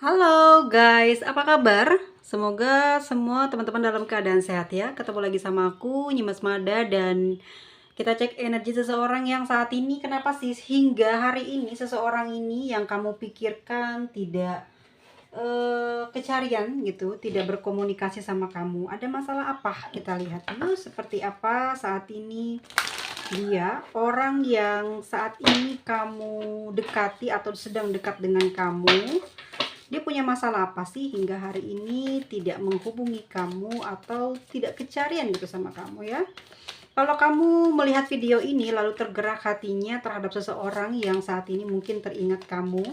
Halo guys, apa kabar? Semoga semua teman-teman dalam keadaan sehat ya. Ketemu lagi sama aku, Nyimas Mada, dan kita cek energi seseorang yang saat ini. Kenapa sih hingga hari ini seseorang ini yang kamu pikirkan tidak kecarian gitu, tidak berkomunikasi sama kamu? Ada masalah apa? Kita lihat dulu seperti apa saat ini dia, orang yang saat ini kamu dekati atau sedang dekat dengan kamu. Dia punya masalah apa sih hingga hari ini tidak menghubungi kamu atau tidak kecarian gitu sama kamu ya? Kalau kamu melihat video ini lalu tergerak hatinya terhadap seseorang yang saat ini mungkin teringat kamu,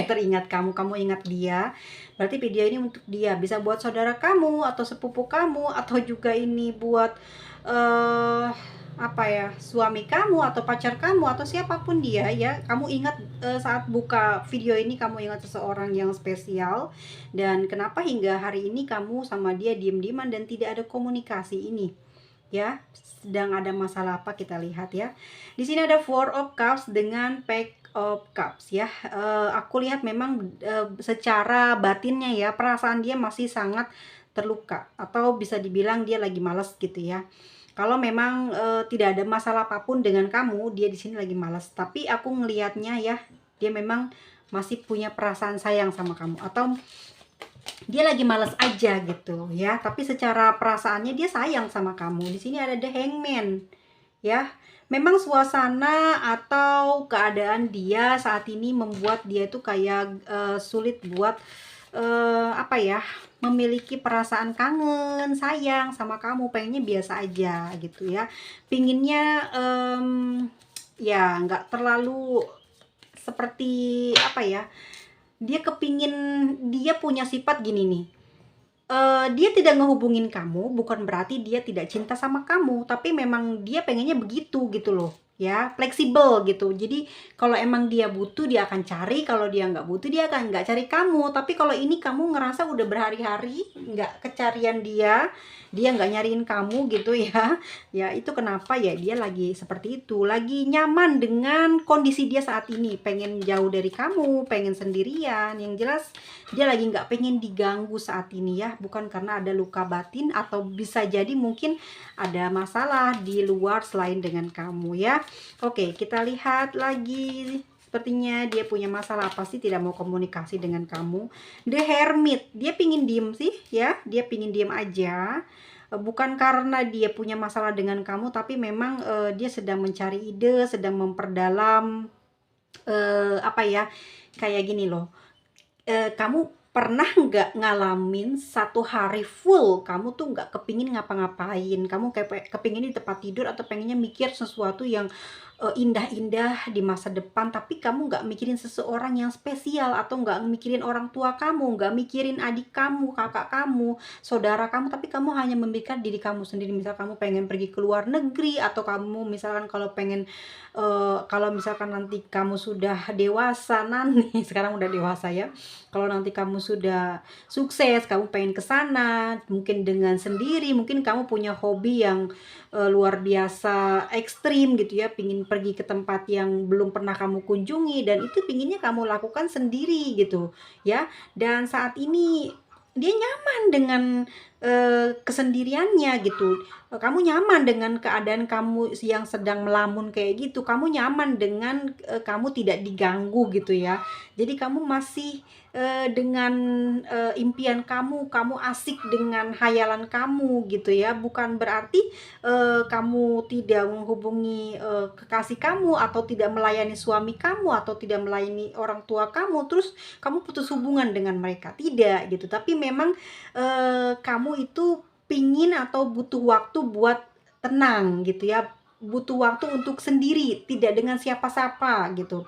teringat kamu ingat dia, berarti video ini untuk dia. Bisa buat saudara kamu atau sepupu kamu, atau juga ini buat eh apa ya, suami kamu atau pacar kamu atau siapapun dia ya. Kamu ingat saat buka video ini kamu ingat seseorang yang spesial, dan kenapa hingga hari ini kamu sama dia diem-dieman dan tidak ada komunikasi ini ya? Sedang ada masalah apa? Kita lihat ya. Di sini ada Four of Cups dengan Page of Cups ya. Aku lihat memang secara batinnya ya, perasaan dia masih sangat terluka, atau bisa dibilang dia lagi males gitu ya. Kalau memang tidak ada masalah apapun dengan kamu, dia di sini lagi malas. Tapi aku ngelihatnya ya, dia memang masih punya perasaan sayang sama kamu, atau dia lagi malas aja gitu ya. Tapi secara perasaannya dia sayang sama kamu. Di sini ada The Hangman ya. Memang suasana atau keadaan dia saat ini membuat dia itu kayak sulit buat apa ya, memiliki perasaan kangen, sayang sama kamu. Pengennya biasa aja gitu ya. Pinginnya ya nggak terlalu seperti apa ya. Dia kepingin, dia punya sifat gini nih. Dia tidak ngehubungin kamu bukan berarti dia tidak cinta sama kamu, tapi memang dia pengennya begitu gitu loh ya, fleksibel gitu. Jadi kalau emang dia butuh dia akan cari, kalau dia nggak butuh dia akan nggak cari kamu. Tapi kalau ini kamu ngerasa udah berhari-hari nggak kecarian dia nggak nyariin kamu gitu ya. Ya itu kenapa ya, dia lagi seperti itu, lagi nyaman dengan kondisi dia saat ini, pengen jauh dari kamu, pengen sendirian. Yang jelas dia lagi nggak pengen diganggu saat ini ya, bukan karena ada luka batin, atau bisa jadi mungkin ada masalah di luar selain dengan kamu ya. Oke, kita lihat lagi. Sepertinya dia punya masalah apa sih, tidak mau komunikasi dengan kamu. The Hermit, dia pingin diem sih ya, dia pingin diem aja. Bukan karena dia punya masalah dengan kamu, tapi memang dia sedang mencari ide, sedang memperdalam apa ya, kayak gini loh. Kamu pernah nggak ngalamin satu hari full kamu tuh nggak kepingin ngapa-ngapain, kamu kayak kepingin di tempat tidur, atau pengennya mikir sesuatu yang indah-indah di masa depan, tapi kamu nggak mikirin seseorang yang spesial, atau nggak mikirin orang tua kamu, nggak mikirin adik kamu, kakak kamu, saudara kamu, tapi kamu hanya memikirkan diri kamu sendiri. Misal kamu pengen pergi ke luar negeri, atau kamu misalkan kalau pengen kalau misalkan nanti kamu sudah dewasa nanti, sekarang udah dewasa ya, kalau nanti kamu sudah sukses, kamu pengen ke sana, mungkin dengan sendiri, mungkin kamu punya hobi yang luar biasa ekstrim gitu ya, pingin pergi ke tempat yang belum pernah kamu kunjungi, dan itu pinginnya kamu lakukan sendiri gitu ya. Dan saat ini dia nyaman dengan kesendiriannya gitu. Kamu nyaman dengan keadaan kamu yang sedang melamun kayak gitu. Kamu nyaman dengan kamu tidak diganggu gitu ya. Jadi kamu masih dengan impian kamu, kamu asik dengan hayalan kamu gitu ya. Bukan berarti kamu tidak menghubungi kekasih kamu, atau tidak melayani suami kamu, atau tidak melayani orang tua kamu, terus kamu putus hubungan dengan mereka, tidak gitu. Tapi memang kamu itu pingin atau butuh waktu buat tenang gitu ya, butuh waktu untuk sendiri, tidak dengan siapa-siapa gitu.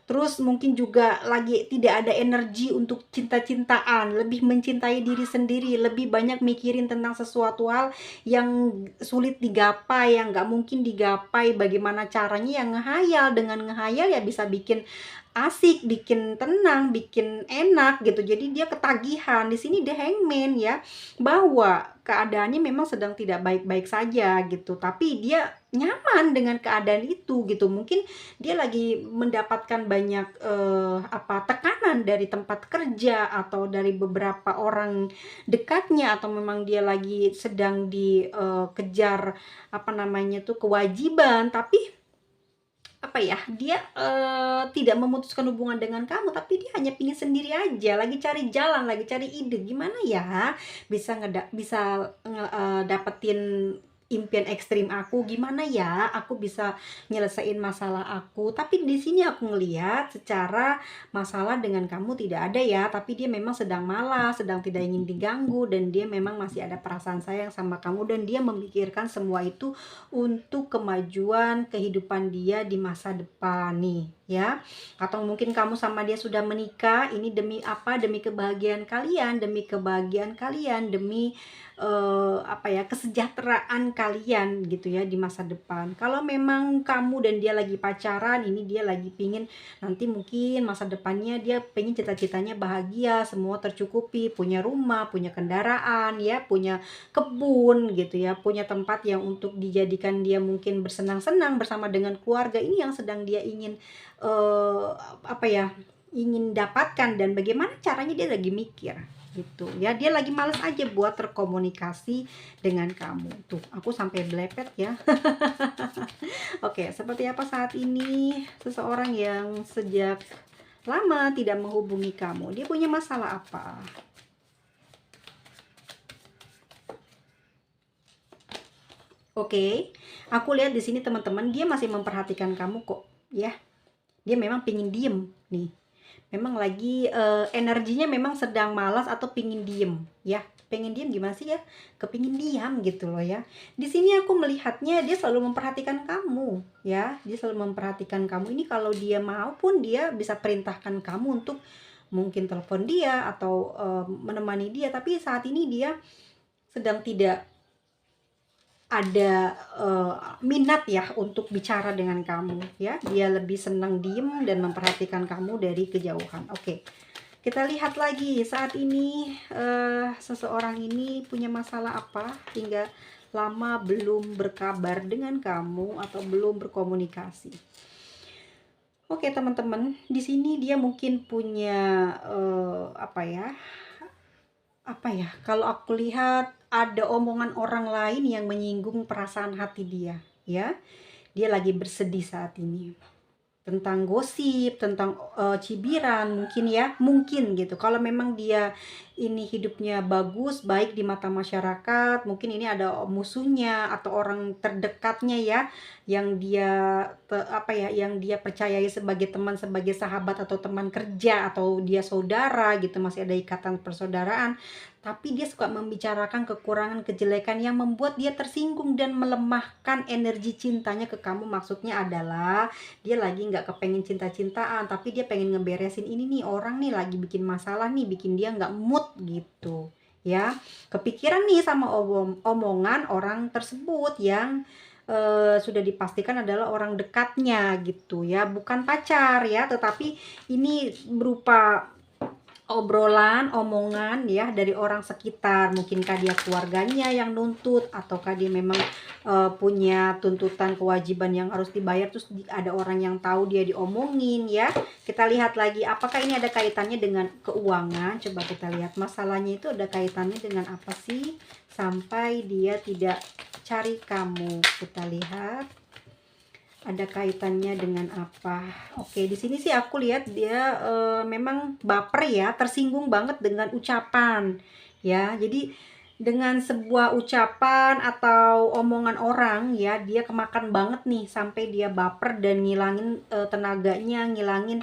Terus mungkin juga lagi tidak ada energi untuk cinta-cintaan, lebih mencintai diri sendiri, lebih banyak mikirin tentang sesuatu hal yang sulit digapai, yang nggak mungkin digapai. Bagaimana caranya, yang ngehayal. Dengan ngehayal ya bisa bikin asik, bikin tenang, bikin enak gitu. Jadi dia ketagihan. Di sini The Hangman ya, bahwa keadaannya memang sedang tidak baik-baik saja gitu. Tapi dia nyaman dengan keadaan itu gitu. Mungkin dia lagi mendapatkan banyak tekanan dari tempat kerja atau dari beberapa orang dekatnya, atau memang dia lagi sedang dikejar kewajiban, tapi dia tidak memutuskan hubungan dengan kamu, tapi dia hanya pingin sendiri aja, lagi cari jalan, lagi cari ide gimana ya bisa dapetin impian ekstrim aku, gimana ya aku bisa nyelesain masalah aku. Tapi di sini aku ngelihat secara masalah dengan kamu tidak ada ya, tapi dia memang sedang malas, sedang tidak ingin diganggu, dan dia memang masih ada perasaan sayang sama kamu, dan dia memikirkan semua itu untuk kemajuan kehidupan dia di masa depan nih ya. Atau mungkin kamu sama dia sudah menikah, ini demi apa? Demi kebahagiaan kalian, demi kesejahteraan kalian gitu ya di masa depan. Kalau memang kamu dan dia lagi pacaran, ini dia lagi pingin nanti mungkin masa depannya dia pengen cita-citanya bahagia, semua tercukupi, punya rumah, punya kendaraan ya, punya kebun gitu ya, punya tempat yang untuk dijadikan dia mungkin bersenang-senang bersama dengan keluarga. Ini yang sedang dia ingin ingin dapatkan, dan bagaimana caranya dia lagi mikir gitu ya. Dia lagi males aja buat terkomunikasi dengan kamu. Tuh, aku sampai belepet ya. Oke, seperti apa saat ini seseorang yang sejak lama tidak menghubungi kamu? Dia punya masalah apa? Oke, aku lihat di sini teman-teman, dia masih memperhatikan kamu kok ya. Dia memang pingin diem nih, memang lagi energinya memang sedang malas atau pingin diem ya. Pengen diem gimana sih ya, kepingin diam gitu loh ya. Di sini aku melihatnya dia selalu memperhatikan kamu ya, dia selalu memperhatikan kamu. Ini kalau dia mau pun dia bisa perintahkan kamu untuk mungkin telepon dia atau menemani dia, tapi saat ini dia sedang tidak ada minat ya untuk bicara dengan kamu ya. Dia lebih senang diem dan memperhatikan kamu dari kejauhan. Oke, kita lihat lagi saat ini seseorang ini punya masalah apa hingga lama belum berkabar dengan kamu atau belum berkomunikasi. Oke teman-teman, di sini dia mungkin punya kalau aku lihat ada omongan orang lain yang menyinggung perasaan hati dia ya. Dia lagi bersedih saat ini tentang gosip, tentang cibiran mungkin ya, mungkin gitu. Kalau memang dia ini hidupnya bagus, baik di mata masyarakat, mungkin ini ada musuhnya atau orang terdekatnya ya, yang yang dia percayai sebagai teman, sebagai sahabat atau teman kerja, atau dia saudara gitu, masih ada ikatan persaudaraan. Tapi dia suka membicarakan kekurangan, kejelekan yang membuat dia tersinggung dan melemahkan energi cintanya ke kamu. Maksudnya adalah dia lagi nggak kepengen cinta-cintaan, tapi dia pengen ngeberesin ini nih, orang nih lagi bikin masalah nih, bikin dia nggak mood gitu ya. Kepikiran nih sama omongan orang tersebut yang sudah dipastikan adalah orang dekatnya gitu ya, bukan pacar ya, tetapi ini berupa obrolan, omongan ya dari orang sekitar. Mungkinkah dia keluarganya yang nuntut, ataukah dia memang punya tuntutan kewajiban yang harus dibayar, terus ada orang yang tahu dia diomongin ya. Kita lihat lagi apakah ini ada kaitannya dengan keuangan. Coba kita lihat masalahnya itu ada kaitannya dengan apa sih sampai dia tidak cari kamu. Kita lihat ada kaitannya dengan apa. Oke, di sini sih aku lihat dia memang baper ya, tersinggung banget dengan ucapan ya. Jadi dengan sebuah ucapan atau omongan orang ya, dia kemakan banget nih sampai dia baper dan ngilangin tenaganya, ngilangin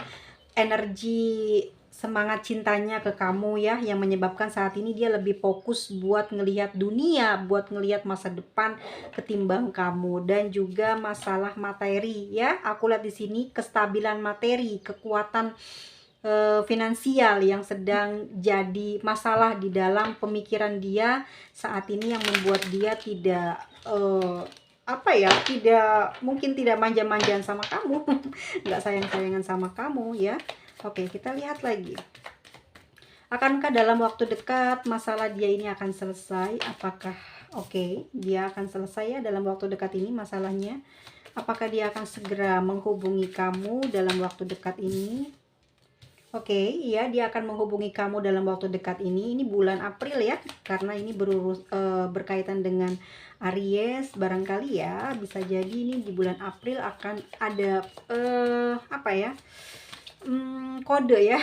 energi semangat cintanya ke kamu ya, yang menyebabkan saat ini dia lebih fokus buat ngelihat dunia, buat ngelihat masa depan ketimbang kamu. Dan juga masalah materi ya, aku lihat di sini kestabilan materi, kekuatan finansial yang sedang jadi masalah di dalam pemikiran dia saat ini, yang membuat dia tidak mungkin tidak manja-manjaan sama kamu, nggak sayang-sayangan sama kamu ya. Oke, kita lihat lagi. Akankah dalam waktu dekat masalah dia ini akan selesai? Apakah Oke, dia akan selesai ya dalam waktu dekat ini masalahnya. Apakah dia akan segera menghubungi kamu dalam waktu dekat ini? Oke, iya, dia akan menghubungi kamu dalam waktu dekat ini. Ini bulan April ya, karena ini berkaitan dengan Aries. Barangkali ya, bisa jadi ini di bulan April akan ada apa ya? Kode ya.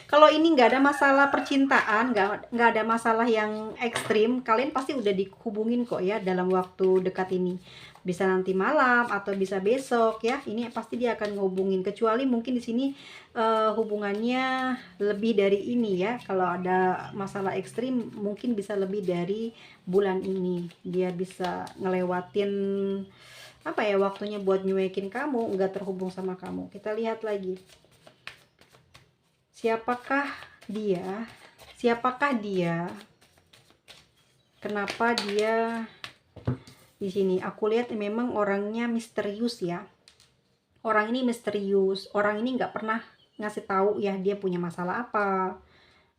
Kalau ini nggak ada masalah percintaan, nggak ada masalah yang ekstrim, kalian pasti udah dihubungin kok ya dalam waktu dekat ini. Bisa nanti malam atau bisa besok ya. Ini pasti dia akan ngehubungin. Kecuali mungkin di sini hubungannya lebih dari ini ya. Kalau ada masalah ekstrim mungkin bisa lebih dari bulan ini. Dia bisa ngelewatin apa ya, waktunya buat nyuekin kamu, nggak terhubung sama kamu. Kita lihat lagi. Siapakah dia? Siapakah dia? Kenapa dia di sini? Aku lihat memang orangnya misterius ya. Orang ini misterius. Orang ini nggak pernah ngasih tahu ya dia punya masalah apa,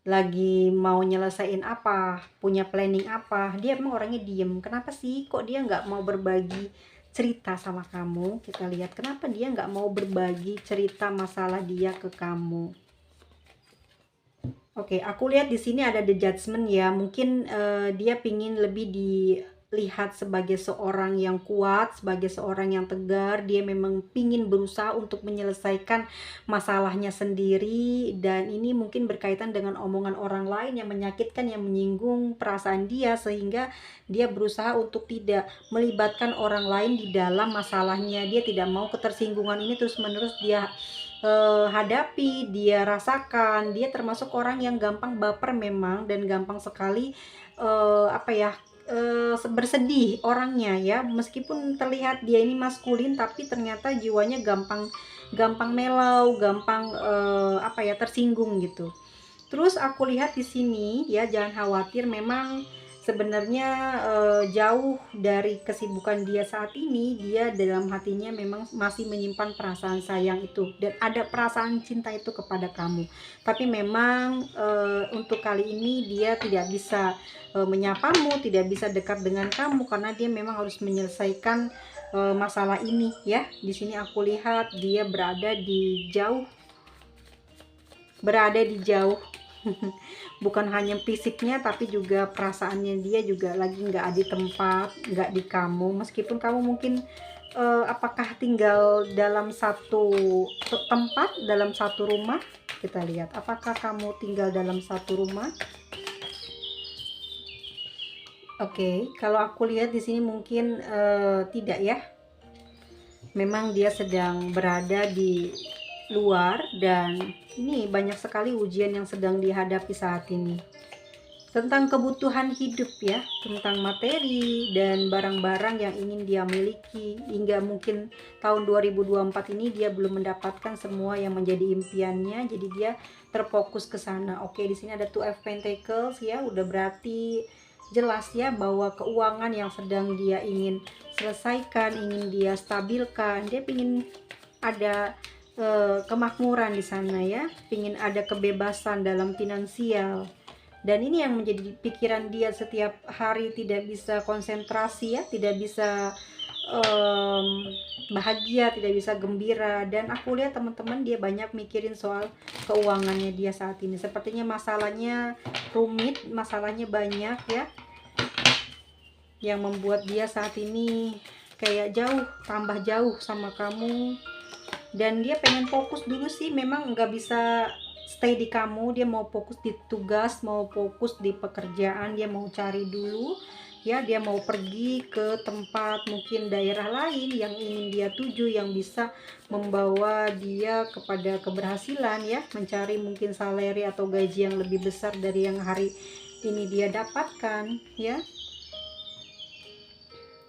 lagi mau nyelesain apa, punya planning apa. Dia emang orangnya diem. Kenapa sih kok dia nggak mau berbagi cerita sama kamu? Kita lihat kenapa dia nggak mau berbagi cerita masalah dia ke kamu. Oke, aku lihat di sini ada the judgment ya. Mungkin dia pingin lebih dilihat sebagai seorang yang kuat, sebagai seorang yang tegar. Dia memang pingin berusaha untuk menyelesaikan masalahnya sendiri. Dan ini mungkin berkaitan dengan omongan orang lain yang menyakitkan, yang menyinggung perasaan dia. Sehingga dia berusaha untuk tidak melibatkan orang lain di dalam masalahnya. Dia tidak mau ketersinggungan ini terus-menerus dia hadapi, dia rasakan. Dia termasuk orang yang gampang baper memang, dan gampang sekali apa ya, bersedih orangnya ya. Meskipun terlihat dia ini maskulin, tapi ternyata jiwanya gampang melau, gampang apa ya, tersinggung gitu. Terus aku lihat di sini ya, jangan khawatir, memang sebenarnya jauh dari kesibukan dia saat ini, dia dalam hatinya memang masih menyimpan perasaan sayang itu, dan ada perasaan cinta itu kepada kamu. Tapi memang untuk kali ini dia tidak bisa menyapamu, tidak bisa dekat dengan kamu, karena dia memang harus menyelesaikan masalah ini ya. Di sini aku lihat dia berada di jauh, bukan hanya fisiknya tapi juga perasaannya. Dia juga lagi nggak di tempat, nggak di kamu. Meskipun kamu mungkin apakah tinggal dalam satu tempat, dalam satu rumah. Kita lihat apakah kamu tinggal dalam satu rumah. Oke, kalau aku lihat di sini mungkin tidak ya. Memang dia sedang berada di luar, dan ini banyak sekali ujian yang sedang dihadapi saat ini tentang kebutuhan hidup ya, tentang materi dan barang-barang yang ingin dia miliki. Hingga mungkin tahun 2024 ini dia belum mendapatkan semua yang menjadi impiannya, jadi dia terfokus ke sana. Oke, di sini ada Two of Pentacles ya, udah berarti jelas ya bahwa keuangan yang sedang dia ingin selesaikan, ingin dia stabilkan. Dia ingin ada kemakmuran di sana ya, ingin ada kebebasan dalam finansial. Dan ini yang menjadi pikiran dia setiap hari, tidak bisa konsentrasi ya, tidak bisa bahagia, tidak bisa gembira. Dan aku lihat teman-teman, dia banyak mikirin soal keuangannya dia saat ini. Sepertinya masalahnya rumit, masalahnya banyak ya, yang membuat dia saat ini kayak jauh, tambah jauh sama kamu. Dan dia pengen fokus dulu sih, memang nggak bisa stay di kamu. Dia mau fokus di tugas, mau fokus di pekerjaan, dia mau cari dulu ya. Dia mau pergi ke tempat, mungkin daerah lain yang ingin dia tuju, yang bisa membawa dia kepada keberhasilan ya, mencari mungkin salary atau gaji yang lebih besar dari yang hari ini dia dapatkan ya.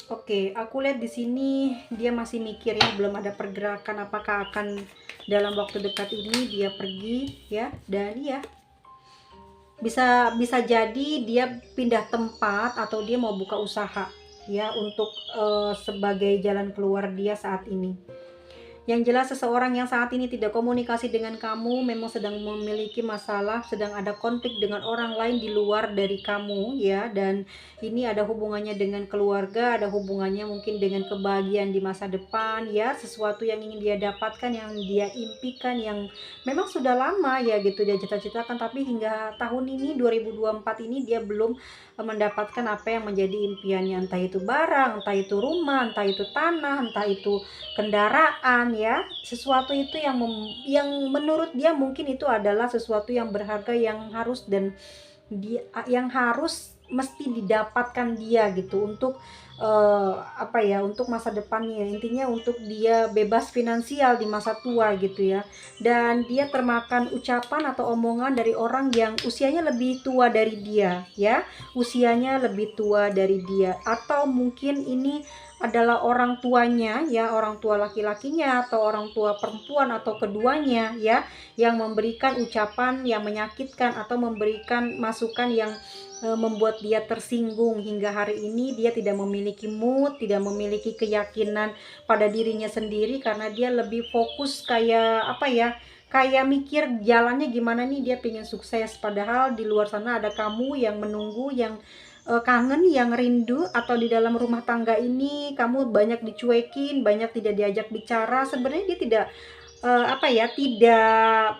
Oke, aku lihat di sini dia masih mikir ya, belum ada pergerakan apakah akan dalam waktu dekat ini dia pergi ya. Dan ya bisa jadi dia pindah tempat atau dia mau buka usaha ya, untuk sebagai jalan keluar dia saat ini. Yang jelas seseorang yang saat ini tidak komunikasi dengan kamu memang sedang memiliki masalah, sedang ada konflik dengan orang lain di luar dari kamu ya. Dan ini ada hubungannya dengan keluarga, ada hubungannya mungkin dengan kebahagiaan di masa depan ya, sesuatu yang ingin dia dapatkan, yang dia impikan, yang memang sudah lama ya gitu dia cita-citakan, tapi hingga tahun ini 2024 ini dia belum mendapatkan apa yang menjadi impiannya, entah itu barang, entah itu rumah, entah itu tanah, entah itu kendaraan ya. Sesuatu itu yang menurut dia mungkin itu adalah sesuatu yang berharga, yang harus dan dia yang harus mesti didapatkan dia gitu untuk apa ya, untuk masa depannya, intinya untuk dia bebas finansial di masa tua gitu ya. Dan dia termakan ucapan atau omongan dari orang yang usianya lebih tua dari dia ya, usianya lebih tua dari dia, atau mungkin ini adalah orang tuanya ya, orang tua laki-lakinya atau orang tua perempuan atau keduanya ya, yang memberikan ucapan yang menyakitkan atau memberikan masukan yang membuat dia tersinggung. Hingga hari ini dia tidak memiliki mood, tidak memiliki keyakinan pada dirinya sendiri, karena dia lebih fokus kayak apa ya, kayak mikir jalannya gimana nih, dia pengen sukses, padahal di luar sana ada kamu yang menunggu, yang kangen, yang rindu. Atau di dalam rumah tangga ini kamu banyak dicuekin, banyak tidak diajak bicara. Sebenarnya dia tidak apa ya, tidak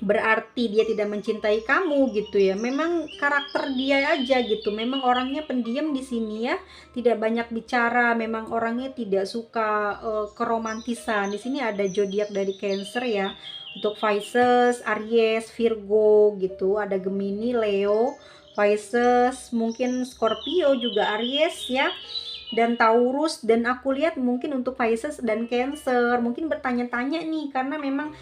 berarti dia tidak mencintai kamu gitu ya. Memang karakter dia aja gitu. Memang orangnya pendiam di sini ya, tidak banyak bicara. Memang orangnya tidak suka keromantisan. Di sini ada zodiak dari Cancer ya. Untuk Pisces, Aries, Virgo gitu. Ada Gemini, Leo, Pisces, mungkin Scorpio juga Aries ya, dan Taurus. Dan aku lihat mungkin untuk Pisces dan Cancer mungkin bertanya-tanya nih, karena memang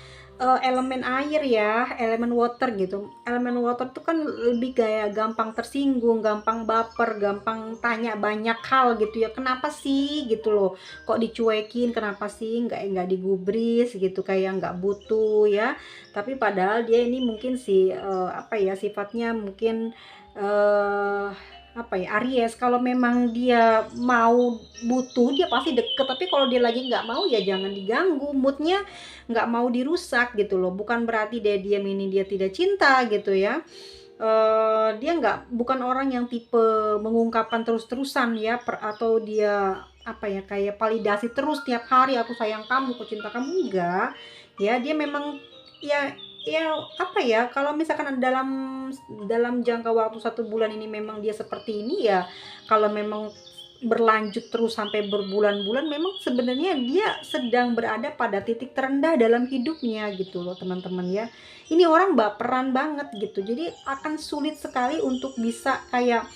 elemen air ya, elemen water gitu. Elemen water tuh kan lebih kayak gampang tersinggung, gampang baper, gampang tanya banyak hal gitu ya. Kenapa sih gitu loh, kok dicuekin, kenapa sih nggak digubris gitu, kayak nggak butuh ya. Tapi padahal dia ini mungkin sih apa ya, sifatnya mungkin apa ya, Aries. Kalau memang dia mau butuh, dia pasti deket. Tapi kalau dia lagi nggak mau ya jangan diganggu, moodnya nggak mau dirusak gitu loh. Bukan berarti dia diam ini dia tidak cinta gitu ya. Dia bukan orang yang tipe mengungkapkan terus-terusan ya, atau dia apa ya, kayak validasi terus tiap hari, aku sayang kamu, aku cinta kamu, enggak ya. Dia memang ya, apa ya, kalau misalkan dalam jangka waktu 1 bulan ini memang dia seperti ini ya, kalau memang berlanjut terus sampai berbulan-bulan, memang sebenarnya dia sedang berada pada titik terendah dalam hidupnya gitu loh teman-teman ya. Ini orang baperan banget gitu, jadi akan sulit sekali untuk bisa kayak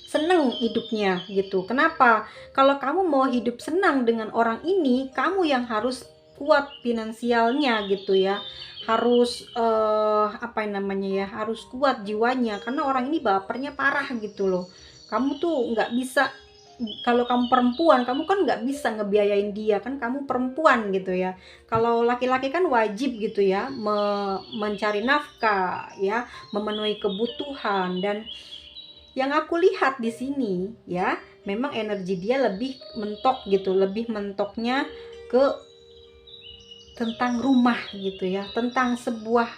seneng hidupnya gitu. Kenapa? Kalau kamu mau hidup senang dengan orang ini, kamu yang harus kuat finansialnya gitu ya, harus apa namanya ya, harus kuat jiwanya, karena orang ini bapernya parah gitu loh. Kamu tuh nggak bisa, kalau kamu perempuan, kamu kan nggak bisa ngebiayain dia, kan kamu perempuan gitu ya. Kalau laki-laki kan wajib gitu ya, mencari nafkah ya, memenuhi kebutuhan. Dan yang aku lihat di sini ya, memang energi dia lebih mentok gitu, lebih mentoknya ke tentang rumah gitu ya, tentang sebuah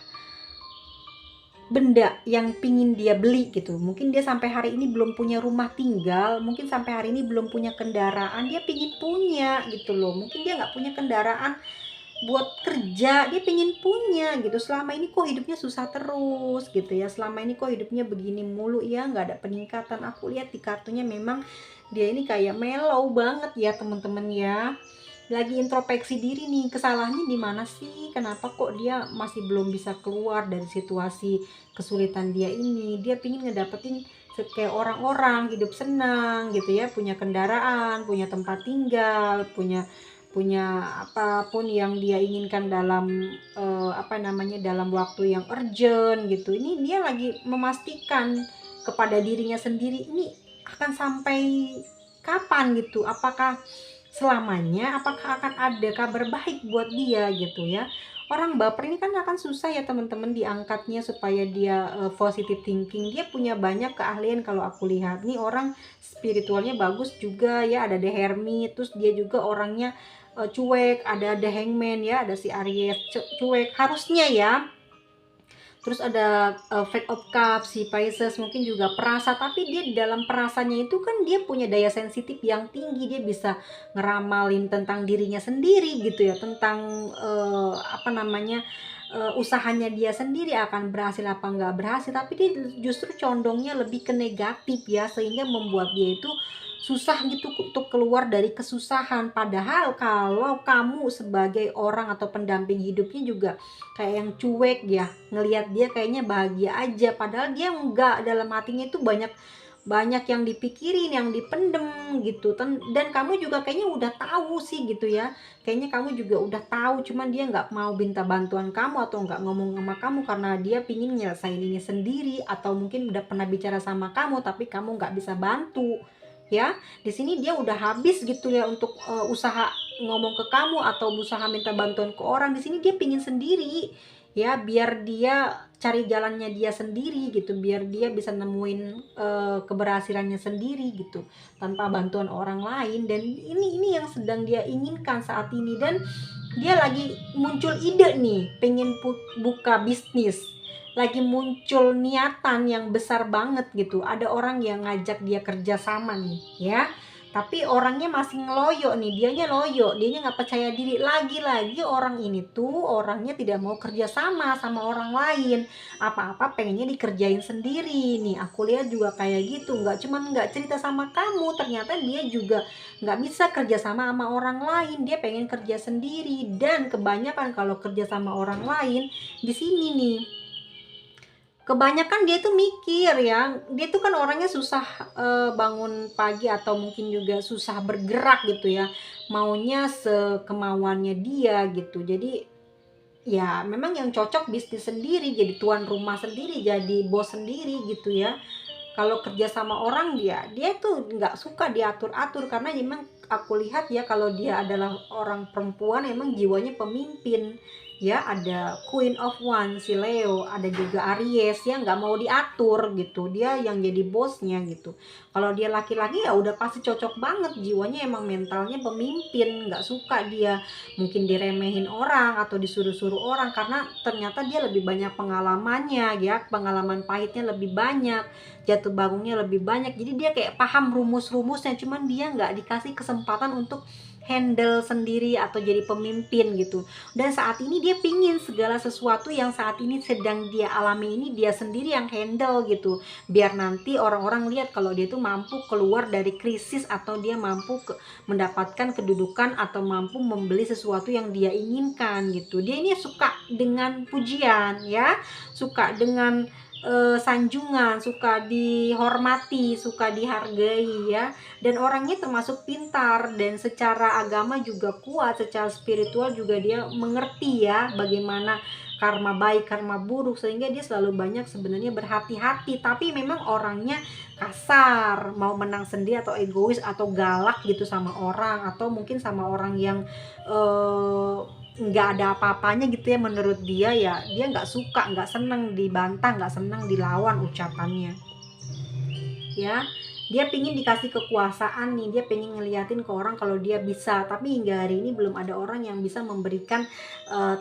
benda yang pingin dia beli gitu. Mungkin dia sampai hari ini belum punya rumah tinggal, mungkin sampai hari ini belum punya kendaraan, dia pingin punya gitu loh. Mungkin dia nggak punya kendaraan buat kerja, dia pingin punya gitu. Selama ini kok hidupnya susah terus gitu ya, selama ini kok hidupnya begini mulu ya, nggak ada peningkatan. Aku lihat di kartunya memang dia ini kayak mellow banget ya teman-teman ya, lagi introspeksi diri nih, kesalahannya di mana sih, kenapa kok dia masih belum bisa keluar dari situasi kesulitan dia ini. Dia pingin ngedapetin kayak orang-orang, hidup senang gitu ya, punya kendaraan, punya tempat tinggal, punya punya apapun yang dia inginkan dalam apa namanya, dalam waktu yang urgent gitu. Ini dia lagi memastikan kepada dirinya sendiri, ini akan sampai kapan gitu, apakah selamanya, apakah akan ada kabar baik buat dia gitu ya. Orang baper ini kan akan susah ya teman-teman diangkatnya supaya dia positive thinking. Dia punya banyak keahlian kalau aku lihat. Nih orang spiritualnya bagus juga ya, ada The Hermit, terus dia juga orangnya cuek, ada The Hangman ya, ada si Aries cuek harusnya ya. Terus ada Five of Cups, si Pisces mungkin juga perasa, tapi dia di dalam perasanya itu kan dia punya daya sensitif yang tinggi, dia bisa ngeramalin tentang dirinya sendiri gitu ya, tentang apa namanya, usahanya dia sendiri akan berhasil apa nggak berhasil, tapi dia justru condongnya lebih ke negatif ya, sehingga membuat dia itu susah gitu untuk keluar dari kesusahan. Padahal kalau kamu sebagai orang atau pendamping hidupnya juga kayak yang cuek ya, ngelihat dia kayaknya bahagia aja, padahal dia enggak, dalam hatinya itu banyak banyak yang dipikirin, yang dipendem gitu. Dan kamu juga kayaknya udah tahu sih gitu ya, kayaknya kamu juga udah tahu, cuman dia nggak mau minta bantuan kamu atau nggak ngomong sama kamu karena dia pingin nyelesain ini sendiri, atau mungkin udah pernah bicara sama kamu tapi kamu nggak bisa bantu ya. Di sini dia udah habis gitu ya untuk usaha ngomong ke kamu atau usaha minta bantuan ke orang. Di sini dia pingin sendiri ya, biar dia cari jalannya dia sendiri gitu, biar dia bisa nemuin keberhasilannya sendiri gitu tanpa bantuan orang lain. Dan ini yang sedang dia inginkan saat ini, dan dia lagi muncul ide nih, pengen buka bisnis, lagi muncul niatan yang besar banget gitu. Ada orang yang ngajak dia kerja sama nih ya, tapi orangnya masih ngeloyo nih, dianya loyo, dianya nggak percaya diri. Lagi-lagi orang ini tuh orangnya tidak mau kerja sama sama orang lain, apa-apa pengennya dikerjain sendiri nih. Aku lihat juga kayak gitu, nggak cerita sama kamu, ternyata dia juga nggak bisa kerja sama sama orang lain, dia pengen kerja sendiri. Dan kebanyakan kalau kerja sama orang lain di sini nih, kebanyakan dia tuh mikir ya, dia tuh kan orangnya susah bangun pagi atau mungkin juga susah bergerak gitu ya, maunya sekemauannya dia gitu. Jadi ya memang yang cocok bisnis sendiri, jadi tuan rumah sendiri, jadi bos sendiri gitu ya. Kalau kerja sama orang, dia tuh nggak suka diatur-atur, karena memang aku lihat ya, kalau dia adalah orang perempuan emang jiwanya pemimpin ya. Ada Queen of Wands si Leo, ada juga Aries yang nggak mau diatur gitu, dia yang jadi bosnya gitu. Kalau dia laki-laki ya udah pasti cocok banget, jiwanya emang mentalnya pemimpin, nggak suka dia mungkin diremehin orang atau disuruh-suruh orang, karena ternyata dia lebih banyak pengalamannya ya, pengalaman pahitnya lebih banyak, jatuh bangunnya lebih banyak. Jadi dia kayak paham rumus-rumusnya, cuman dia nggak dikasih kesempatan untuk handle sendiri atau jadi pemimpin gitu. Dan saat ini dia pingin segala sesuatu yang saat ini sedang dia alami ini dia sendiri yang handle gitu, biar nanti orang-orang lihat kalau dia tuh mampu keluar dari krisis, atau dia mampu mendapatkan kedudukan, atau mampu membeli sesuatu yang dia inginkan gitu. Dia ini suka dengan pujian ya, suka dengan sanjungan, suka dihormati, suka dihargai ya. Dan orangnya termasuk pintar, dan secara agama juga kuat, secara spiritual juga dia mengerti ya bagaimana karma baik, karma buruk, sehingga dia selalu banyak sebenarnya berhati-hati. Tapi memang orangnya kasar, mau menang sendiri, atau egois, atau galak gitu sama orang, atau mungkin sama orang yang nggak ada apa-apanya gitu ya. Menurut dia ya, dia nggak suka, nggak seneng dibantah, nggak seneng dilawan ucapannya ya. Dia pingin dikasih kekuasaan nih, dia pengen ngeliatin ke orang kalau dia bisa, tapi hingga hari ini belum ada orang yang bisa memberikan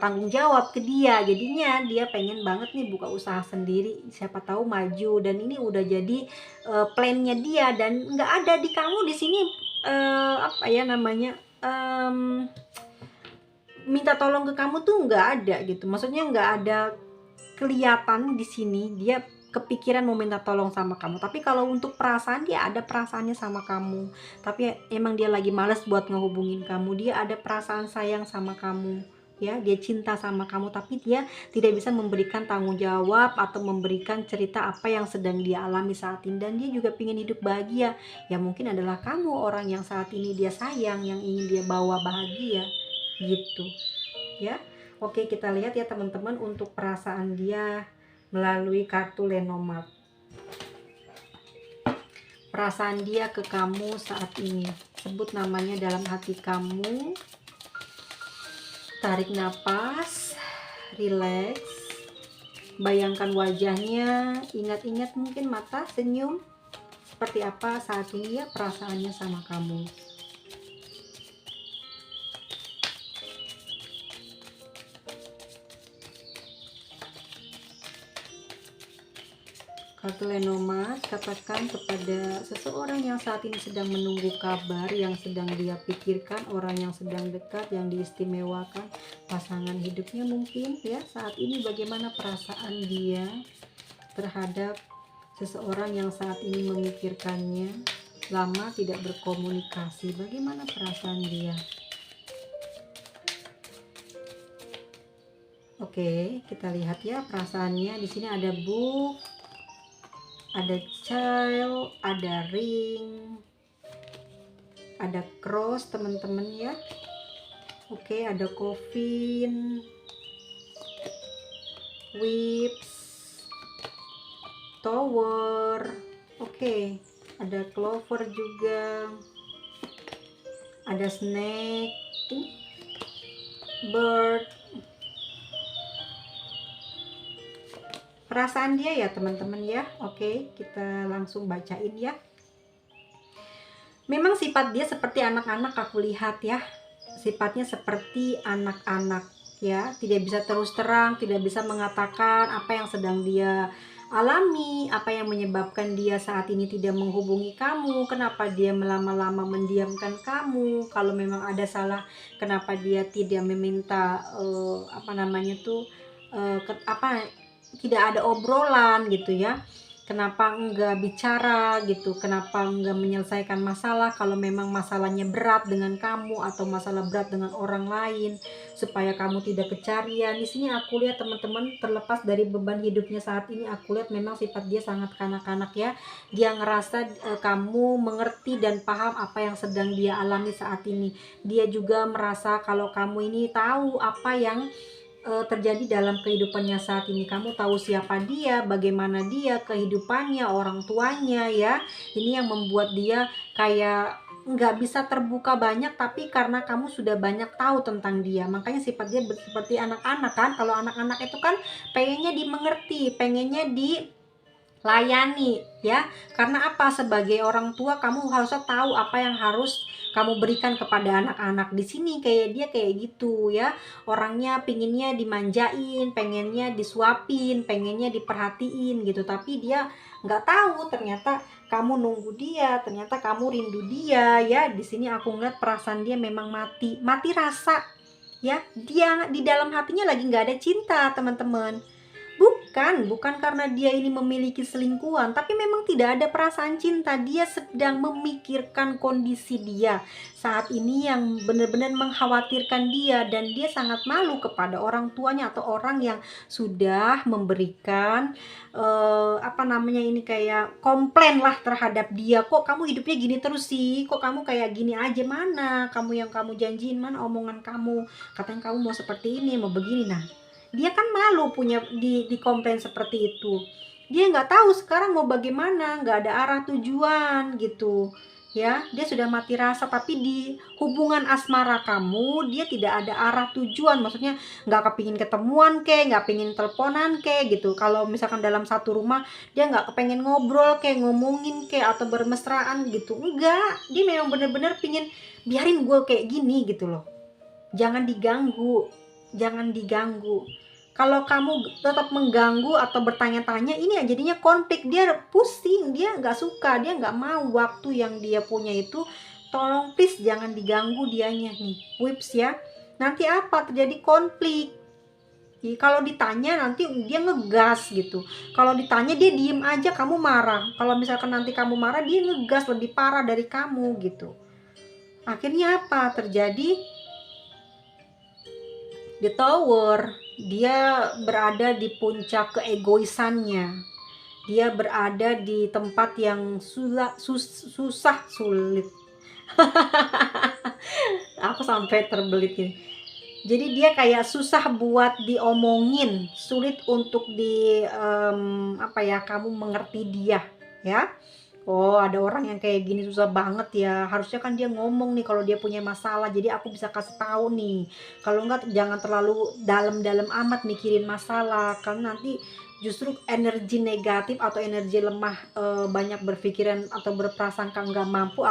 tanggung jawab ke dia. Jadinya dia pengen banget nih buka usaha sendiri, siapa tahu maju. Dan ini udah jadi plannya dia, dan nggak ada di kamu di sini apa ya namanya, minta tolong ke kamu tuh nggak ada gitu. Maksudnya nggak ada kelihatan di sini dia kepikiran mau minta tolong sama kamu. Tapi kalau untuk perasaan, dia ada perasaannya sama kamu, tapi emang dia lagi males buat ngehubungin kamu. Dia ada perasaan sayang sama kamu ya, dia cinta sama kamu, tapi dia tidak bisa memberikan tanggung jawab atau memberikan cerita apa yang sedang dia alami saat ini. Dan dia juga ingin hidup bahagia ya, mungkin adalah kamu orang yang saat ini dia sayang, yang ingin dia bawa bahagia gitu ya. Oke, kita lihat ya teman-teman untuk perasaan dia melalui kartu Lenormand. Perasaan dia ke kamu saat ini, sebut namanya dalam hati kamu, tarik napas, relax, bayangkan wajahnya, ingat-ingat mungkin mata, senyum. Seperti apa saat ini ya perasaannya sama kamu. Kartu Lenormand, katakan kepada seseorang yang saat ini sedang menunggu kabar, yang sedang dia pikirkan, orang yang sedang dekat, yang diistimewakan, pasangan hidupnya mungkin ya, saat ini bagaimana perasaan dia terhadap seseorang yang saat ini memikirkannya, lama tidak berkomunikasi, bagaimana perasaan dia? Oke, kita lihat ya perasaannya. Di sini ada book, ada child, ada ring, ada cross teman-teman ya. Oke, ada coffin, whips, tower. Oke, ada clover juga, ada snake, bird. Perasaan dia ya teman-teman ya. Oke, kita langsung bacain ya. Memang sifat dia seperti anak-anak, aku lihat ya. Sifatnya seperti anak-anak ya. Tidak bisa terus terang, tidak bisa mengatakan apa yang sedang dia alami, apa yang menyebabkan dia saat ini tidak menghubungi kamu, kenapa dia lama-lama mendiamkan kamu, kalau memang ada salah, kenapa dia tidak meminta tidak ada obrolan gitu ya, kenapa enggak bicara gitu, kenapa enggak menyelesaikan masalah kalau memang masalahnya berat dengan kamu atau masalah berat dengan orang lain, supaya kamu tidak kecarian. Di sini aku lihat teman-teman, terlepas dari beban hidupnya saat ini, aku lihat memang sifat dia sangat kanak-kanak ya. Dia ngerasa kamu mengerti dan paham apa yang sedang dia alami saat ini. Dia juga merasa kalau kamu ini tahu apa yang terjadi dalam kehidupannya saat ini. Kamu tahu siapa dia, bagaimana dia, kehidupannya, orang tuanya ya. Ini yang membuat dia kayak nggak bisa terbuka banyak, tapi karena kamu sudah banyak tahu tentang dia, makanya sifat dia seperti anak-anak kan. Kalau anak-anak itu kan pengennya dimengerti, pengennya dilayani ya. Karena apa? Sebagai orang tua kamu harusnya tahu apa yang harus kamu berikan kepada anak-anak. Di sini kayak dia kayak gitu ya. Orangnya pinginnya dimanjain, pengennya disuapin, pengennya diperhatiin gitu. Tapi dia nggak tahu ternyata kamu nunggu dia, ternyata kamu rindu dia ya. Di sini aku ngeliat perasaan dia memang mati rasa ya. Dia di dalam hatinya lagi nggak ada cinta teman-teman. Bukan karena dia ini memiliki selingkuhan, tapi memang tidak ada perasaan cinta. Dia sedang memikirkan kondisi dia saat ini yang benar-benar mengkhawatirkan dia, dan dia sangat malu kepada orang tuanya atau orang yang sudah memberikan kayak komplain lah terhadap dia. Kok kamu hidupnya gini terus sih? Kok kamu kayak gini aja? Mana kamu yang kamu janjiin? Mana omongan kamu? Katanya kamu mau seperti ini, mau begini. Nah, dia kan malu punya di komplain seperti itu. Dia nggak tahu sekarang mau bagaimana, nggak ada arah tujuan gitu ya. Dia sudah mati rasa, tapi di hubungan asmara kamu dia tidak ada arah tujuan. Maksudnya nggak kepingin ketemuan nggak pingin teleponan gitu. Kalau misalkan dalam satu rumah dia nggak kepengen ngobrol ngomongin atau bermesraan gitu, enggak. Dia memang bener-bener pingin biarin gue kayak gini gitu loh, jangan diganggu. Kalau kamu tetap mengganggu atau bertanya-tanya, ini jadinya konflik. Dia pusing, dia nggak suka, dia nggak mau. Waktu yang dia punya itu tolong please jangan diganggu dianya nih. Whips ya, nanti apa? Terjadi konflik. Kalau ditanya nanti dia ngegas gitu, kalau ditanya dia diem aja, kamu marah. Kalau misalkan nanti kamu marah, dia ngegas lebih parah dari kamu gitu. Akhirnya apa terjadi? The Tower, dia berada di puncak keegoisannya. Dia berada di tempat yang susah sulit. Aku sampai terbelit ini. Jadi dia kayak susah buat diomongin, sulit untuk kamu mengerti dia ya. Oh, ada orang yang kayak gini susah banget ya. Harusnya kan dia ngomong nih kalau dia punya masalah, jadi aku bisa kasih tahu nih. Kalau enggak jangan terlalu dalam-dalam amat mikirin masalah, karena nanti justru energi negatif atau energi lemah, banyak berpikiran atau berprasangka nggak mampu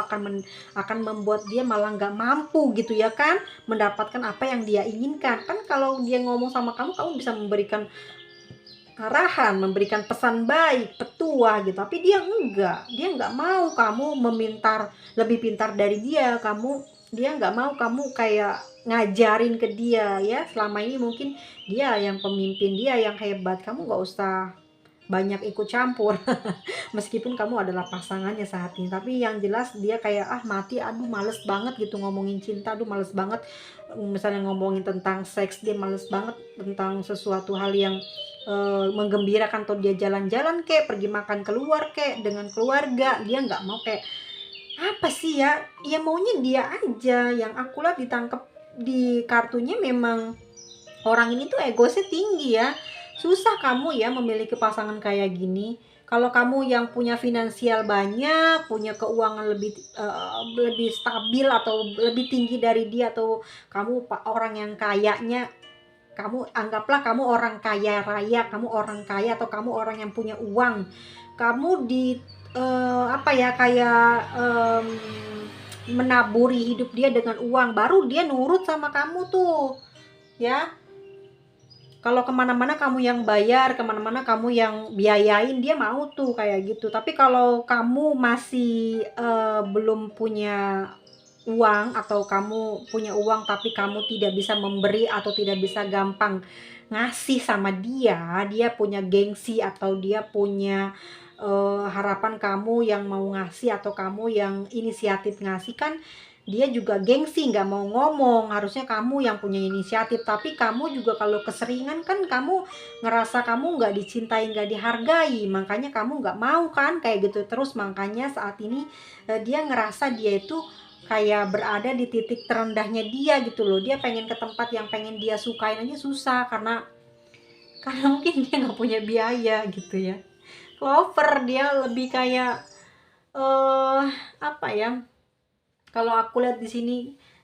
akan membuat dia malah nggak mampu gitu ya kan, mendapatkan apa yang dia inginkan. Kan kalau dia ngomong sama kamu bisa memberikan arahan, memberikan pesan baik, petua gitu. Tapi dia nggak mau kamu lebih pintar dari dia. Dia nggak mau kamu kayak ngajarin ke dia ya. Selama ini mungkin dia yang pemimpin, dia yang hebat. Kamu nggak usah banyak ikut campur. Meskipun kamu adalah pasangannya saat ini, tapi yang jelas dia kayak mati, aduh males banget gitu ngomongin cinta, aduh males banget misalnya ngomongin tentang seks, dia males banget tentang sesuatu hal yang menggembirakan, atau dia jalan-jalan kek, pergi makan keluar kek dengan keluarga, dia nggak mau. Kayak apa sih ya, ya maunya dia aja. Yang aku lihat ditangkap di kartunya, memang orang ini tuh egosnya tinggi ya. Susah kamu ya memiliki pasangan kayak gini. Kalau kamu yang punya finansial banyak, punya keuangan lebih stabil atau lebih tinggi dari dia, atau kamu orang yang kayanya, kamu anggaplah kamu orang kaya raya, kamu orang kaya, atau kamu orang yang punya uang, kamu apa ya, kayak menaburi hidup dia dengan uang, baru dia nurut sama kamu tuh ya. Kalau kemana-mana kamu yang bayar, kemana-mana kamu yang biayain, dia mau tuh kayak gitu. Tapi kalau kamu masih belum punya uang, atau kamu punya uang tapi kamu tidak bisa memberi, atau tidak bisa gampang ngasih sama dia, dia punya gengsi, atau dia punya harapan kamu yang mau ngasih, atau kamu yang inisiatif ngasih, kan dia juga gengsi, nggak mau ngomong. Harusnya kamu yang punya inisiatif, tapi kamu juga kalau keseringan kan kamu ngerasa kamu nggak dicintai, nggak dihargai, makanya kamu nggak mau kan kayak gitu terus. Makanya saat ini dia ngerasa dia itu kayak berada di titik terendahnya dia gitu loh. Dia pengen ke tempat yang pengen dia sukain aja susah, karena mungkin dia nggak punya biaya gitu ya. Clover dia lebih kayak apa ya, kalau aku lihat di sini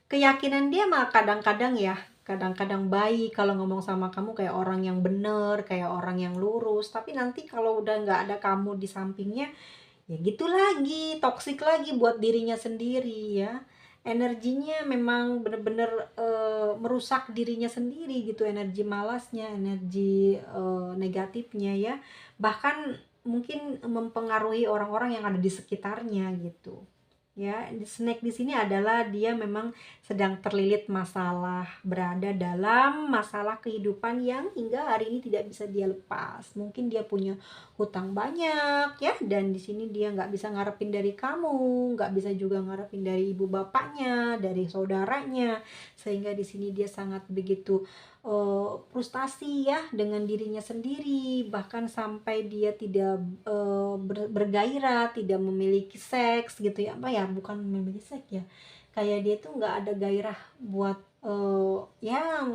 keyakinan dia mah kadang-kadang ya, kadang-kadang baik kalau ngomong sama kamu, kayak orang yang bener, kayak orang yang lurus. Tapi nanti kalau udah nggak ada kamu di sampingnya, ya gitu lagi, toksik lagi buat dirinya sendiri ya. Energinya memang bener-bener merusak dirinya sendiri gitu, energi malasnya, energi negatifnya ya. Bahkan mungkin mempengaruhi orang-orang yang ada di sekitarnya gitu. Ya, snack di sini adalah dia memang sedang terlilit masalah, berada dalam masalah kehidupan yang hingga hari ini tidak bisa dia lepas. Mungkin dia punya hutang banyak ya, dan di sini dia nggak bisa ngarepin dari kamu, nggak bisa juga ngarepin dari ibu bapaknya, dari saudaranya, sehingga di sini dia sangat begitu frustasi ya dengan dirinya sendiri, bahkan sampai dia tidak bergairah, tidak memiliki seks gitu ya, apa ya, bukan memiliki seks ya, kayak dia tuh nggak ada gairah buat ya,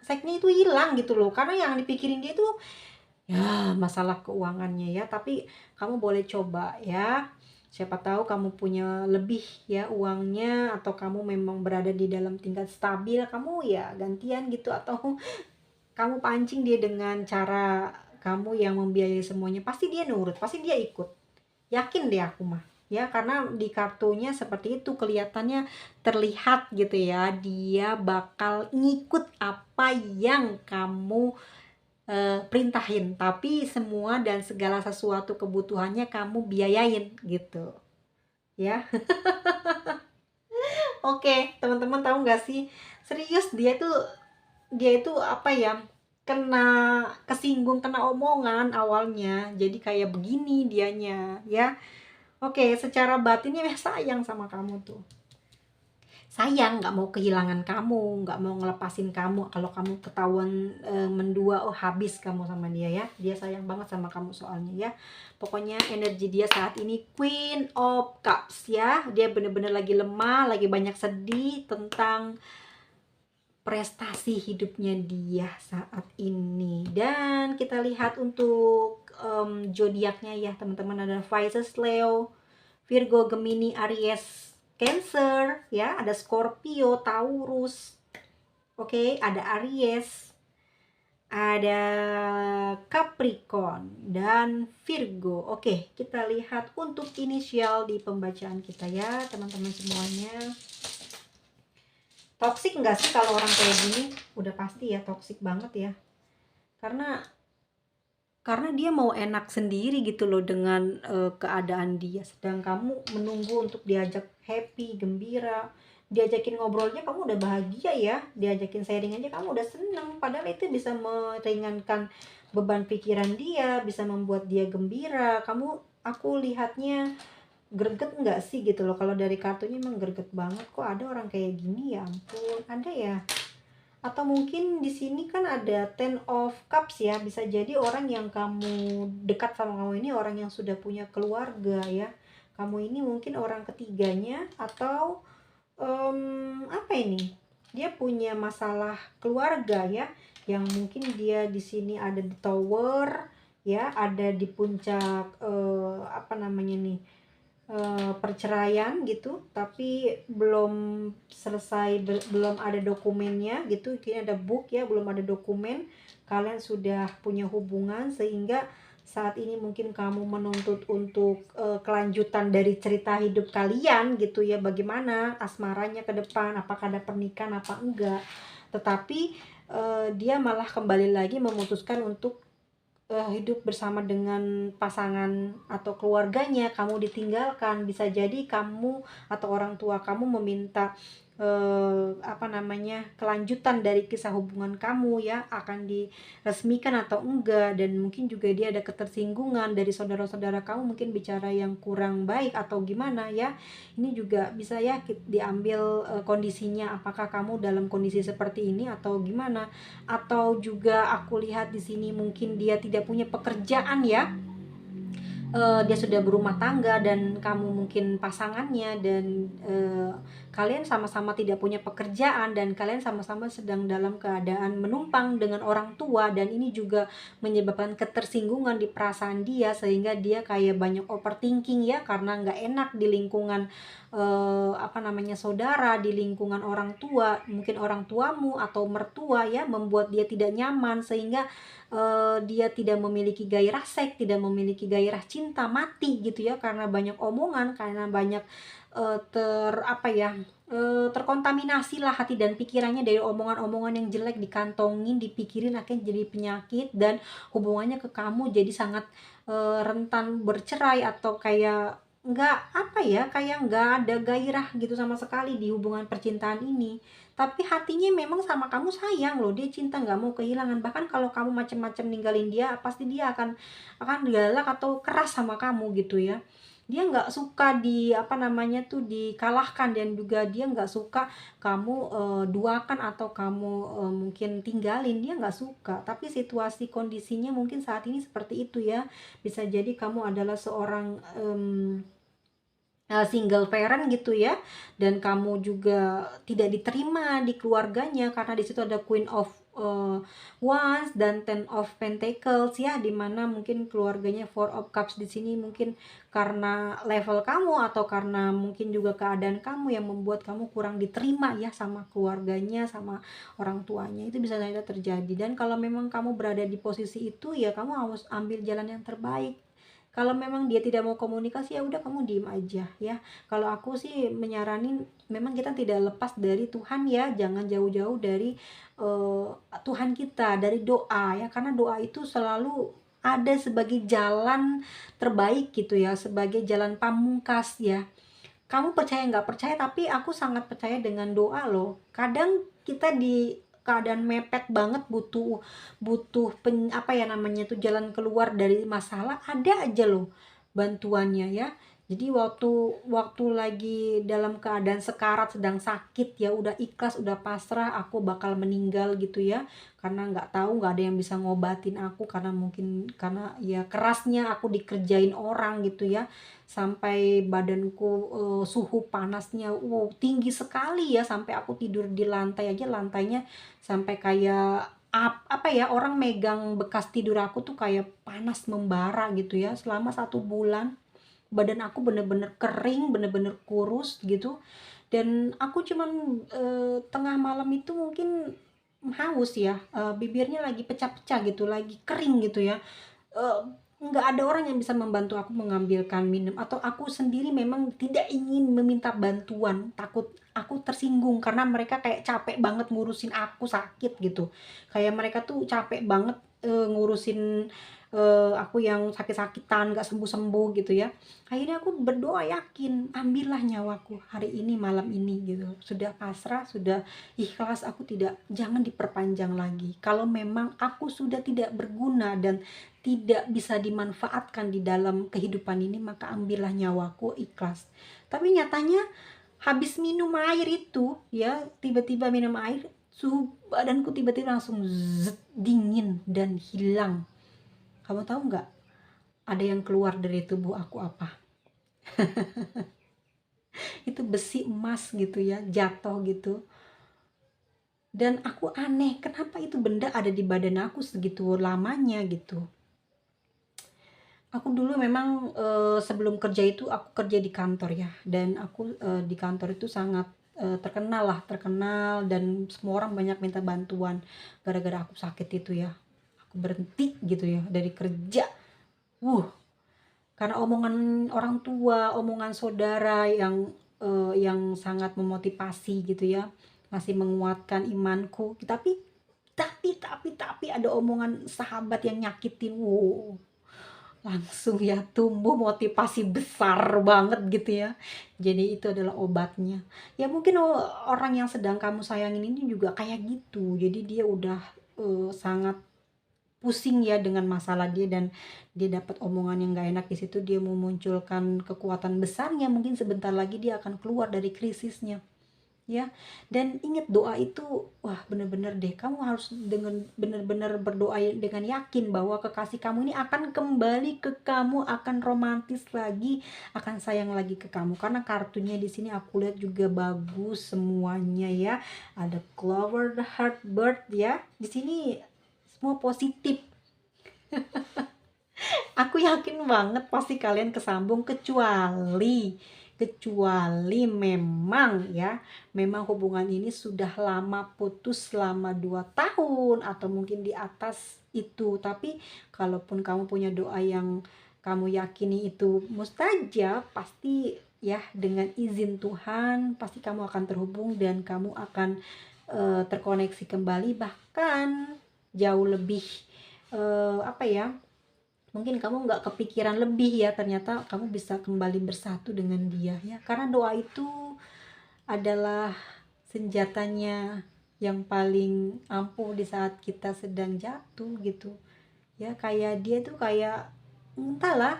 seksnya itu hilang gitu loh, karena yang dipikirin dia tuh ya masalah keuangannya ya. Tapi kamu boleh coba ya, siapa tahu kamu punya lebih ya uangnya, atau kamu memang berada di dalam tingkat stabil, kamu ya gantian gitu, atau kamu pancing dia dengan cara kamu yang membiayai semuanya, pasti dia nurut, pasti dia ikut. Yakin deh aku mah. Ya, karena di kartunya seperti itu kelihatannya, terlihat gitu ya, dia bakal ngikut apa yang kamu perintahin, tapi semua dan segala sesuatu kebutuhannya kamu biayain gitu. Ya. Oke, teman-teman tahu nggak sih? Serius dia itu apa ya, kena kesinggung, kena omongan awalnya, jadi kayak begini dianya ya. Oke, secara batinnya sayang sama kamu tuh, sayang, nggak mau kehilangan kamu, nggak mau ngelepasin kamu. Kalau kamu ketahuan mendua, oh habis kamu sama dia ya. Dia sayang banget sama kamu soalnya ya. Pokoknya energi dia saat ini Queen of Cups ya. Dia bener-bener lagi lemah, lagi banyak sedih tentang prestasi hidupnya dia saat ini. Dan kita lihat untuk zodiaknya ya teman-teman, ada Pisces, Leo, Virgo, Gemini, Aries, Cancer ya, ada Scorpio, Taurus. Oke, ada Aries, ada Capricorn dan Virgo. Oke, kita lihat untuk inisial di pembacaan kita ya teman-teman semuanya. Toksik nggak sih kalau orang kayak gini? Udah pasti ya toksik banget ya. Karena karena dia mau enak sendiri gitu loh dengan keadaan dia, sedang kamu menunggu untuk diajak happy, gembira, diajakin ngobrolnya kamu udah bahagia ya, diajakin sharing aja kamu udah seneng, padahal itu bisa meringankan beban pikiran dia, bisa membuat dia gembira. Aku lihatnya greget nggak sih gitu loh, kalau dari kartunya emang greget banget, kok ada orang kayak gini, ya ampun, ada ya. Atau mungkin di sini kan ada Ten of Cups ya, bisa jadi orang yang kamu dekat sama kamu ini orang yang sudah punya keluarga ya. Kamu ini mungkin orang ketiganya, atau apa ini? Dia punya masalah keluarga ya, yang mungkin dia di sini ada di tower ya, ada di puncak apa namanya nih? Perceraian gitu, tapi belum selesai, belum ada dokumennya gitu. Kini ada book ya, belum ada dokumen. Kalian sudah punya hubungan, sehingga saat ini mungkin kamu menuntut untuk kelanjutan dari cerita hidup kalian gitu ya, bagaimana asmaranya ke depan, apakah ada pernikahan apa enggak. Tetapi dia malah kembali lagi memutuskan untuk hidup bersama dengan pasangan atau keluarganya. Kamu ditinggalkan, bisa jadi kamu atau orang tua kamu meminta apa namanya, kelanjutan dari kisah hubungan kamu ya, akan diresmikan atau enggak. Dan mungkin juga dia ada ketersinggungan dari saudara-saudara kamu, mungkin bicara yang kurang baik atau gimana ya. Ini juga bisa ya diambil kondisinya, apakah kamu dalam kondisi seperti ini atau gimana. Atau juga aku lihat di sini mungkin dia tidak punya pekerjaan ya, dia sudah berumah tangga dan kamu mungkin pasangannya, dan kalian sama-sama tidak punya pekerjaan, dan kalian sama-sama sedang dalam keadaan menumpang dengan orang tua, dan ini juga menyebabkan ketersinggungan di perasaan dia, sehingga dia kayak banyak overthinking ya, karena nggak enak di lingkungan apa namanya, saudara, di lingkungan orang tua, mungkin orang tuamu atau mertua ya, membuat dia tidak nyaman, sehingga dia tidak memiliki gairah seks, tidak memiliki gairah cinta, mati gitu ya, karena banyak omongan, karena banyak terkontaminasi lah hati dan pikirannya dari omongan-omongan yang jelek, dikantongin, dipikirin, akhirnya jadi penyakit, dan hubungannya ke kamu jadi sangat rentan bercerai, atau kayak nggak ada gairah gitu sama sekali di hubungan percintaan ini. Tapi hatinya memang sama kamu sayang loh, dia cinta, nggak mau kehilangan. Bahkan kalau kamu macam-macam ninggalin dia, pasti dia akan galak atau keras sama kamu gitu ya. Dia nggak suka dikalahkan, dan juga dia nggak suka kamu duakan atau kamu mungkin tinggalin, dia nggak suka. Tapi situasi kondisinya mungkin saat ini seperti itu ya. Bisa jadi kamu adalah seorang single parent gitu ya, dan kamu juga tidak diterima di keluarganya, karena di situ ada Queen of Wands dan Ten of Pentacles ya, dimana mungkin keluarganya Four of Cups di sini, mungkin karena level kamu atau karena mungkin juga keadaan kamu yang membuat kamu kurang diterima ya sama keluarganya, sama orang tuanya. Itu bisa saja terjadi, dan kalau memang kamu berada di posisi itu ya, kamu harus ambil jalan yang terbaik. Kalau memang dia tidak mau komunikasi, ya udah kamu diem aja ya. Kalau aku sih menyaranin, memang kita tidak lepas dari Tuhan ya, jangan jauh-jauh dari Tuhan kita, dari doa ya, karena doa itu selalu ada sebagai jalan terbaik gitu ya, sebagai jalan pamungkas ya. Kamu percaya nggak percaya, tapi aku sangat percaya dengan doa loh. Kadang kita di keadaan mepet banget, butuh butuh apa ya namanya tuh, jalan keluar dari masalah, ada aja loh bantuannya ya. Jadi waktu waktu lagi dalam keadaan sekarat, sedang sakit ya, udah ikhlas, udah pasrah, aku bakal meninggal gitu ya, karena nggak tahu, nggak ada yang bisa ngobatin aku, karena mungkin karena ya kerasnya aku dikerjain orang gitu ya, sampai badanku suhu panasnya tinggi sekali ya, sampai aku tidur di lantai aja, lantainya sampai kayak apa ya, orang megang bekas tidur aku tuh kayak panas membara gitu ya, selama 1 bulan. Badan aku bener-bener kering, bener-bener kurus gitu, dan aku cuman tengah malam itu mungkin haus ya, bibirnya lagi pecah-pecah gitu, lagi kering gitu ya, eee, nggak ada orang yang bisa membantu aku mengambilkan minum, atau aku sendiri memang tidak ingin meminta bantuan, takut aku tersinggung, karena mereka kayak capek banget ngurusin aku sakit gitu. Kayak mereka tuh capek banget ngurusin aku yang sakit-sakitan gak sembuh-sembuh gitu ya. Akhirnya aku berdoa yakin, ambillah nyawaku hari ini, malam ini gitu. Sudah pasrah, sudah ikhlas, aku tidak, jangan diperpanjang lagi. Kalau memang aku sudah tidak berguna dan tidak bisa dimanfaatkan di dalam kehidupan ini, maka ambillah nyawaku, ikhlas. Tapi nyatanya habis minum air itu ya, tiba-tiba minum air, suhu badanku tiba-tiba langsung dingin dan hilang. Kamu tahu nggak ada yang keluar dari tubuh aku apa? Itu besi emas gitu ya, jatuh gitu. Dan aku aneh, kenapa itu benda ada di badan aku segitu lamanya gitu. Aku dulu memang sebelum kerja itu aku kerja di kantor ya, dan aku di kantor itu sangat terkenal dan semua orang banyak minta bantuan gara-gara aku sakit itu ya. Aku berhenti gitu ya dari kerja. Karena omongan orang tua, omongan saudara yang sangat memotivasi gitu ya, masih menguatkan imanku. Tapi ada omongan sahabat yang nyakitin. Langsung ya tumbuh motivasi besar banget gitu ya. Jadi itu adalah obatnya. Ya mungkin orang yang sedang kamu sayangin ini juga kayak gitu. Jadi dia udah sangat pusing ya dengan masalah dia, dan dia dapat omongan yang gak enak di situ, dia memunculkan kekuatan besarnya, mungkin sebentar lagi dia akan keluar dari krisisnya ya. Dan ingat, doa itu wah bener-bener deh, kamu harus dengan bener-bener berdoa dengan yakin bahwa kekasih kamu ini akan kembali ke kamu, akan romantis lagi, akan sayang lagi ke kamu. Karena kartunya di sini aku lihat juga bagus semuanya ya, ada clover, the heart, bird ya, di sini semua positif. Aku yakin banget pasti kalian kesambung, kecuali memang ya, memang hubungan ini sudah lama putus selama 2 tahun atau mungkin di atas itu. Tapi kalaupun kamu punya doa yang kamu yakini itu mustajab, pasti ya dengan izin Tuhan pasti kamu akan terhubung dan kamu akan terkoneksi kembali, bahkan jauh lebih mungkin kamu nggak kepikiran lebih ya, ternyata kamu bisa kembali bersatu dengan dia ya. Karena doa itu adalah senjatanya yang paling ampuh di saat kita sedang jatuh gitu ya. Kayak dia tuh kayak, entahlah,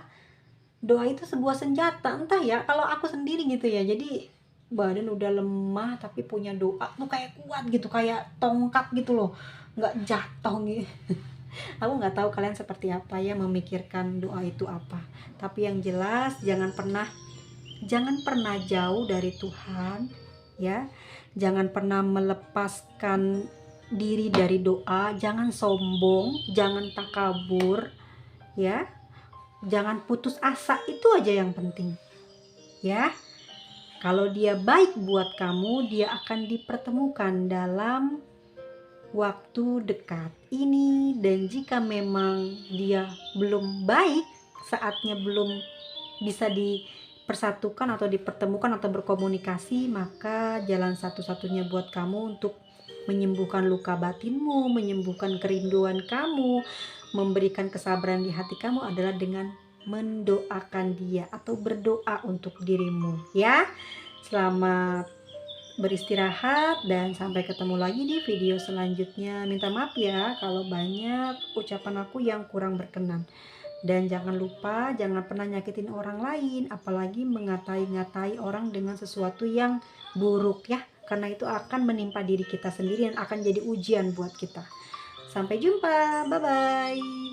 doa itu sebuah senjata, entah ya, kalau aku sendiri gitu ya. Jadi badan udah lemah tapi punya doa tuh kayak kuat gitu, kayak tongkat gitu loh, nggak jatuh gitu. Aku nggak tahu kalian seperti apa ya memikirkan doa itu apa. Tapi yang jelas jangan pernah jauh dari Tuhan ya. Jangan pernah melepaskan diri dari doa, jangan sombong, jangan takabur ya. Jangan putus asa, itu aja yang penting. Ya. Kalau dia baik buat kamu, dia akan dipertemukan dalam waktu dekat ini. Dan jika memang dia belum baik, saatnya belum bisa dipersatukan atau dipertemukan atau berkomunikasi, maka jalan satu-satunya buat kamu untuk menyembuhkan luka batinmu, menyembuhkan kerinduan kamu, memberikan kesabaran di hati kamu adalah dengan mendoakan dia atau berdoa untuk dirimu ya. Selamat beristirahat dan sampai ketemu lagi di video selanjutnya. Minta maaf ya kalau banyak ucapan aku yang kurang berkenan. Dan jangan lupa, jangan pernah nyakitin orang lain, apalagi mengatai-ngatai orang dengan sesuatu yang buruk ya. Karena itu akan menimpa diri kita sendiri dan akan jadi ujian buat kita. Sampai jumpa, bye-bye.